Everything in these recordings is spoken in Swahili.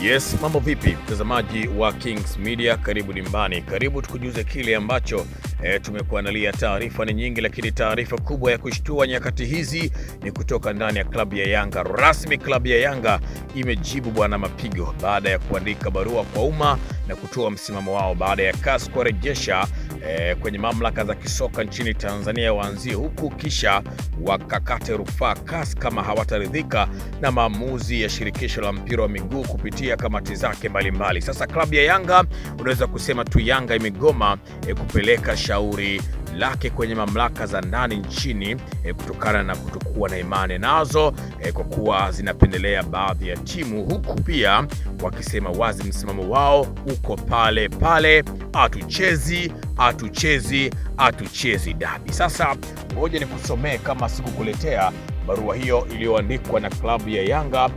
Yes, mambo vipi mtazamaji wa Kings Media, karibu dimbani. Karibu tukujuze kile ambacho tumekuandalia. Taarifa ni nyingi, lakini taarifa kubwa ya kushtua nyakati hizi ni kutoka ndani ya klabu ya Yanga. Rasmi klabu ya Yanga imejibu bwana mapigo baada ya kuandika barua kwa umma na kutoa msimamo wao baada ya CAS kurejesha kwenye mamlaka za kisoka nchini Tanzania waanzie huku kisha wakakate rufaa CAS kama hawataridhika na maamuzi ya shirikisho la mpira wa miguu kupitia kamati zake mbalimbali. Sasa klabu ya Yanga, unaweza kusema tu Yanga imegoma kupeleka shauri lake kwenye mamlaka za ndani nchini kutokana na kutokuwa na imani nazo kwa kuwa zinapendelea baadhi ya timu, huku pia wakisema wazi msimamo wao uko pale pale, atuchezi dabi. Sasa ngoja nikusomee kama sikukuletea barua hiyo iliyoandikwa na klabu ya Yanga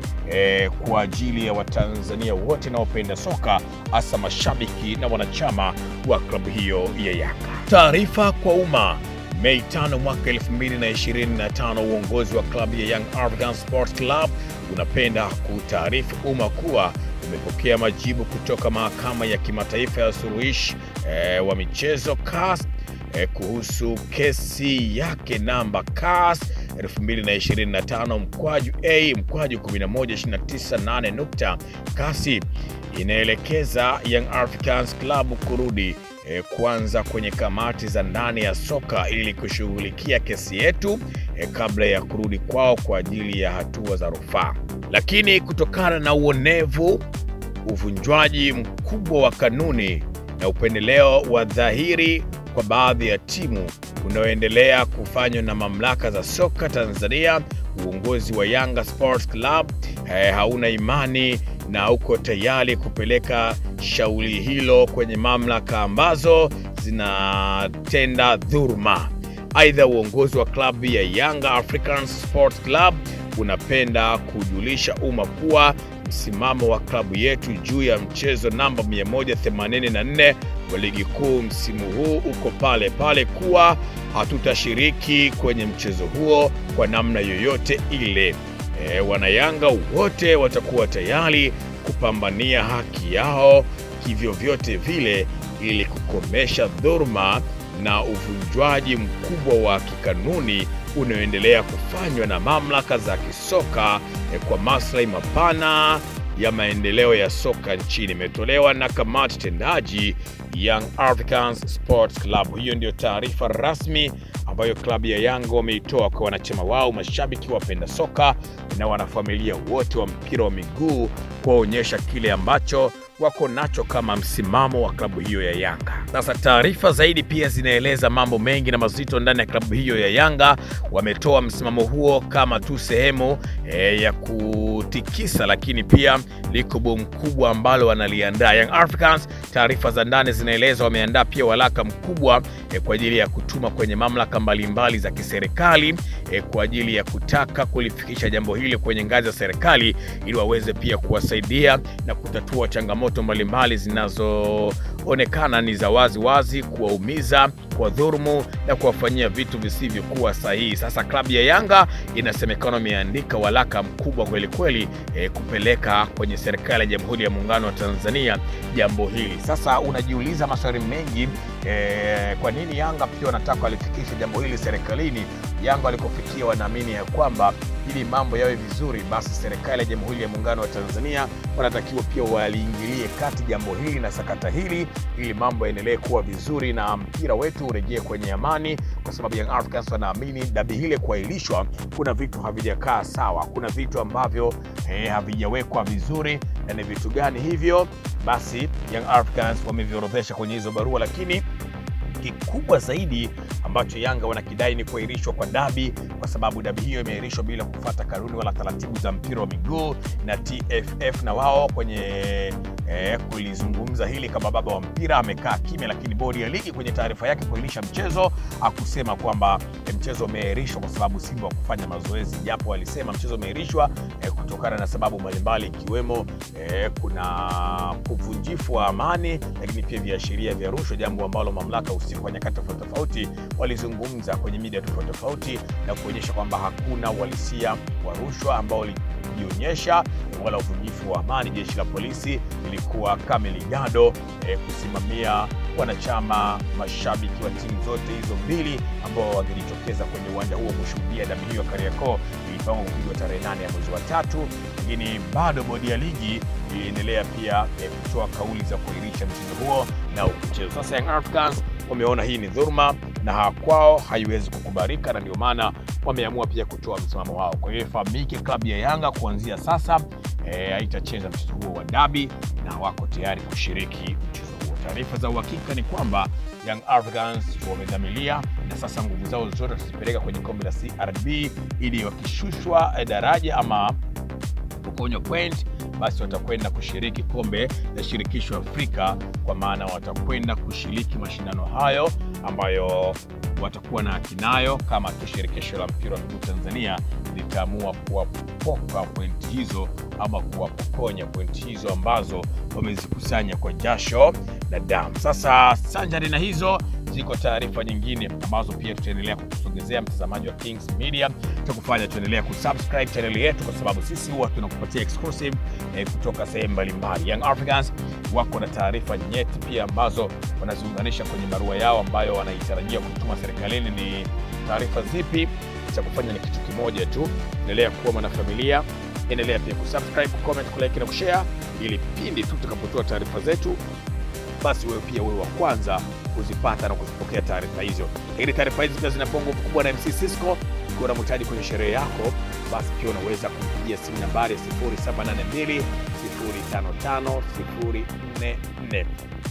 kwa ajili ya Watanzania wote wanaopenda soka, hasa mashabiki na wanachama wa klabu hiyo ya Yanga. Taarifa kwa umma. Mei 5 mwaka 2025, uongozi wa klabu ya Young Africans Sports Club unapenda kutaarifu umma kuwa umepokea majibu kutoka mahakama ya kimataifa ya suluhishi wa michezo CAS kuhusu kesi yake namba CAS 2025/A/1129.8. Kasi inaelekeza Young Africans Club kurudi kwanza kwenye kamati za ndani ya soka ili kushughulikia kesi yetu kabla ya kurudi kwao kwa ajili ya hatua za rufaa. Lakini kutokana na uonevu, uvunjwaji mkubwa wa kanuni na upendeleo wa dhahiri kwa baadhi ya timu unaoendelea kufanywa na mamlaka za soka Tanzania, uongozi wa Yanga Sports Club hauna imani na uko tayari kupeleka shauri hilo kwenye mamlaka ambazo zinatenda dhuluma. Aidha, uongozi wa klabu ya Young Africans Sports Club unapenda kujulisha umma kuwa msimamo wa klabu yetu juu ya mchezo namba 184 wa ligi kuu msimu huu uko pale pale, kuwa hatutashiriki kwenye mchezo huo kwa namna yoyote ile. Wanayanga wote watakuwa tayari kupambania haki yao hivyo vyote vile ili kukomesha dhuluma na uvunjwaji mkubwa wa kikanuni unaoendelea kufanywa na mamlaka za kisoka kwa maslahi mapana ya maendeleo ya soka nchini. Imetolewa na kamati tendaji Young Africans Sports Club. Hiyo ndio taarifa rasmi ambayo klabu ya Yanga wameitoa kwa wanachama wao, mashabiki, wapenda soka na wanafamilia wote wa mpira wa miguu, kuonyesha kile ambacho wako nacho kama msimamo wa klabu hiyo ya Yanga. Sasa taarifa zaidi pia zinaeleza mambo mengi na mazito ndani ya klabu hiyo ya Yanga. Wametoa msimamo huo kama tu sehemu ya kutikisa, lakini pia liko bomu kubwa ambalo wanaliandaa Young Africans. Taarifa za ndani zinaeleza wameandaa pia walaka mkubwa kwa ajili ya kutuma kwenye mamlaka mbalimbali za kiserikali kwa ajili ya kutaka kulifikisha jambo hili kwenye ngazi ya serikali ili waweze pia kuwasaidia na kutatua changamoto mbalimbali zinazoonekana ni za wazi, kuwaumiza, kwa dhulumu na kuwafanyia vitu visivyokuwa sahihi. Sasa klabu ya Yanga inasemekana imeandika walaka mkubwa kweli kweli kupeleka kwenye serikali ya Jamhuri ya Muungano wa Tanzania jambo hili. Sasa unajiuliza maswali mengi, kwa nini Yanga pia wanataka walifikishe jambo hili serikalini? Yanga walikofikia wanaamini ya kwamba ili mambo yawe vizuri, basi serikali ya Jamhuri ya Muungano wa Tanzania wanatakiwa pia waliingilie kati jambo hili na sakata hili ili mambo yaendelee kuwa vizuri na mpira wetu urejee kwenye amani, kwa sababu Young Africans wanaamini dabi hile kuahirishwa, kuna vitu havijakaa sawa, kuna vitu ambavyo havijawekwa vizuri. Na ni vitu gani hivyo? Basi Young Africans wameviorodhesha kwenye hizo barua, lakini kikubwa zaidi ambacho Yanga wanakidai ni kuahirishwa kwa dabi, kwa sababu dabi hiyo imeahirishwa bila kufuata kanuni wala taratibu za mpira wa miguu, na TFF na wao kwenye kulizungumza hili kama baba wa mpira amekaa kimya, lakini bodi ya ligi kwenye taarifa yake kuahirisha mchezo akusema kwamba mchezo umeahirishwa kwa sababu Simba kufanya mazoezi, japo walisema mchezo umeahirishwa kutokana na sababu mbalimbali ikiwemo kuna kuvunjifu wa amani, lakini pia viashiria vya rushwa, jambo ambalo mamlaka usiku kwa nyakati tofauti walizungumza kwenye media tofauti na kuonyesha kwamba hakuna uhalisia wa rushwa ambao kujionyesha wala uvunjifu wa amani. Jeshi la polisi lilikuwa kameligado kusimamia wanachama, mashabiki wa timu zote hizo mbili ambao wangejitokeza kwenye uwanja huo kushuhudia dabi hiyo Kariakoo. Ilipangwa kupigwa tarehe 8 ya mwezi wa 3, lakini bado bodi ya ligi iliendelea pia kutoa kauli za kuahirisha mchezo huo na kuchezwa. Sasa Young Africans wameona hii ni dhulma na kwao haiwezi kukubalika, na ndio maana wameamua pia kutoa msimamo wao. Kwa hiyo ifahamike, klabu ya Yanga kuanzia sasa haitacheza mchezo huo wa dabi na wako tayari kushiriki mchezo huo. Taarifa za uhakika ni kwamba Young Africans wamedhamiria na sasa nguvu zao zote watazipeleka kwenye kombe la CRB ili wakishushwa daraja ama kukonywa point, basi watakwenda kushiriki kombe la shirikisho Afrika, kwa maana watakwenda kushiriki mashindano hayo ambayo watakuwa na haki nayo kama shirikisho la mpira wa miguu Tanzania litaamua kuwapoka pointi hizo ama kuwapokonya pointi hizo ambazo wamezikusanya kwa jasho na damu. Sasa sanjari na hizo ziko taarifa nyingine ambazo pia tutaendelea kukusogezea mtazamaji wa Kings Media. Tutakufanya tuendelea kusubscribe channel yetu, kwa sababu sisi huwa tunakupatia exclusive kutoka sehemu mbalimbali. Young Africans wako na taarifa nyeti pia ambazo wanaziunganisha kwenye barua yao ambayo wanaitarajia kutuma serikalini. Ni taarifa zipi? Cha kufanya ni kitu kimoja tu, endelea kuwa mwanafamilia, endelea pia kusubscribe, comment, kulike na kushare, ili pindi tu tutakapotoa taarifa zetu basi wewe pia wewe wa kwanza kuzipata na kuzipokea taarifa hizo. Lakini taarifa hizi pia zina bongo kubwa na MC Sisco. Ukiwa unamhitaji kwenye sherehe yako, basi pia unaweza kumpigia simu nambari 0782 055 044.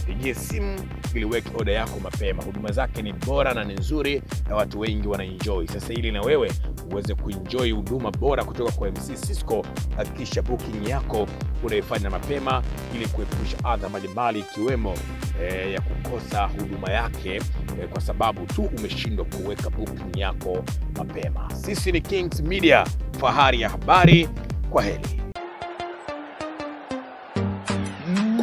Pigie simu ili weke order yako mapema. Huduma zake ni bora na ni nzuri na watu wengi wanaenjoy. Sasa ili na wewe uweze kuenjoy huduma bora kutoka kwa MC Sisco, hakikisha booking yako unaifanya mapema ili kuepusha adha mbalimbali ikiwemo ya kukosa huduma yake kwa sababu tu umeshindwa kuweka booking yako mapema. Sisi ni Kings Media, fahari ya habari. Kwa heri.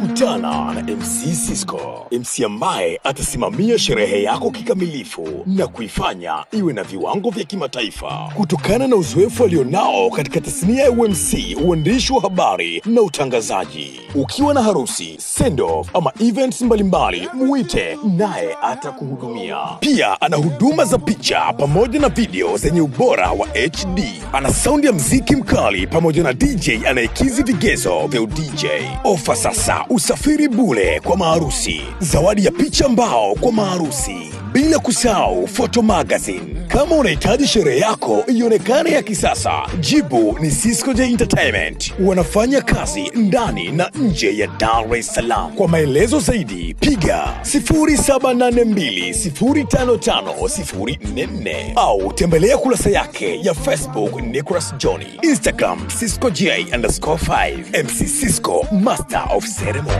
Kutana na MC Sisco, MC ambaye atasimamia sherehe yako kikamilifu na kuifanya iwe na viwango vya kimataifa. Kutokana na uzoefu alionao katika tasnia ya UMC, uandishi wa habari na utangazaji. Ukiwa na harusi, send off ama events mbalimbali, muite naye atakuhudumia. Pia ana huduma za picha pamoja na video zenye ubora wa HD. Ana sound ya mziki mkali pamoja na DJ anayekizi vigezo vya DJ. Ofa sasa, usafiri bure kwa maharusi, zawadi ya picha mbao kwa maharusi, bila kusahau photo magazine. Kama unahitaji sherehe yako ionekane ya kisasa, jibu ni Sisco J Entertainment. Wanafanya kazi ndani na nje ya Dar es Salaam. Kwa maelezo zaidi piga 0782055044 au tembelea kurasa yake ya Facebook Nicholas Johnny, Instagram Sisco J_5. MC Sisco, Master of Ceremony.